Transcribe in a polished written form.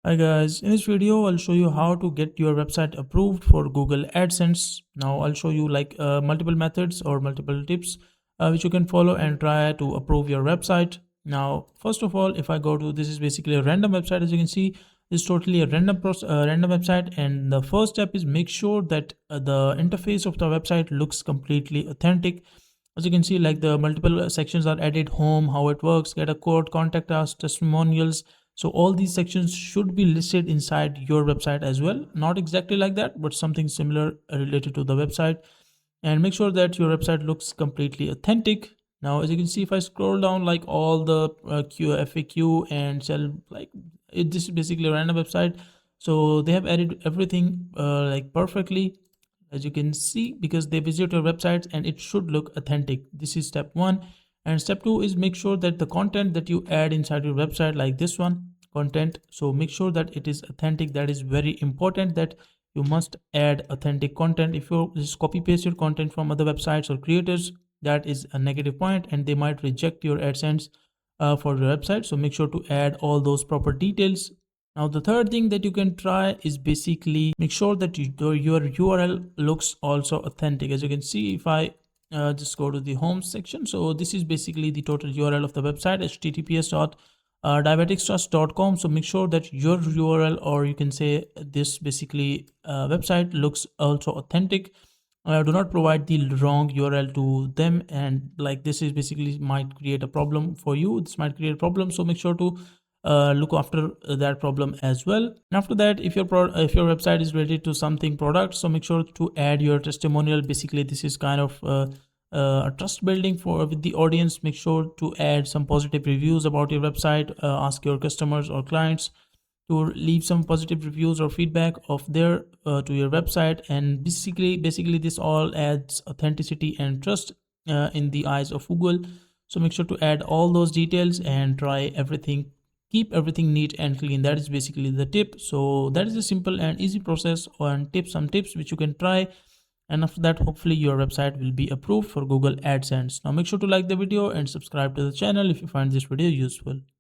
Hi guys, in this video I'll show you how to get your website approved for Google AdSense. Now I'll show you multiple methods or multiple tips which you can follow and try to approve your website. Now first of all, if I go to, this is basically a random website. As you can see, it's totally a random website, and the first step is make sure that the interface of the website looks completely authentic. As you can see, like the multiple sections are added: home, how it works, get a code, contact us, testimonials. So all these sections should be listed inside your website as well. Not exactly like that, but something similar related to the website. And make sure that your website looks completely authentic. Now, as you can see, if I scroll down, like all the FAQ and sell, this is basically a random website. So they have added everything like perfectly, as you can see, because they visit your websites and it should look authentic. This is step one. And step two is make sure that the content that you add inside your website, like this one content, so make sure that it is authentic. That is very important, that you must add authentic content. If you just copy paste your content from other websites or creators, that is a negative point and they might reject your AdSense for your website. So make sure to add all those proper details. Now the third thing that you can try is basically make sure that your URL looks also authentic. As you can see, if I just go to the home section, so this is basically the total URL of the website, https dot diabeticstrust.com. So make sure that your URL, or you can say this basically website, looks also authentic. Do not provide the wrong URL to them, and like this is basically might create a problem for you. This might create a problem, so make sure to look after that problem as well. And after that, if your website is related to something product, so make sure to add your testimonial. Basically this is kind of a trust building for with the audience. Make sure to add some positive reviews about your website. Ask your customers or clients to leave some positive reviews or feedback of their to your website. And basically this all adds authenticity and trust in the eyes of Google. So make sure to add all those details and try everything. Keep everything neat and clean. That is basically the tip. So that is a simple and easy process and some tips which you can try, and after that hopefully your website will be approved for Google AdSense. Now make sure to like the video and subscribe to the channel if you find this video useful.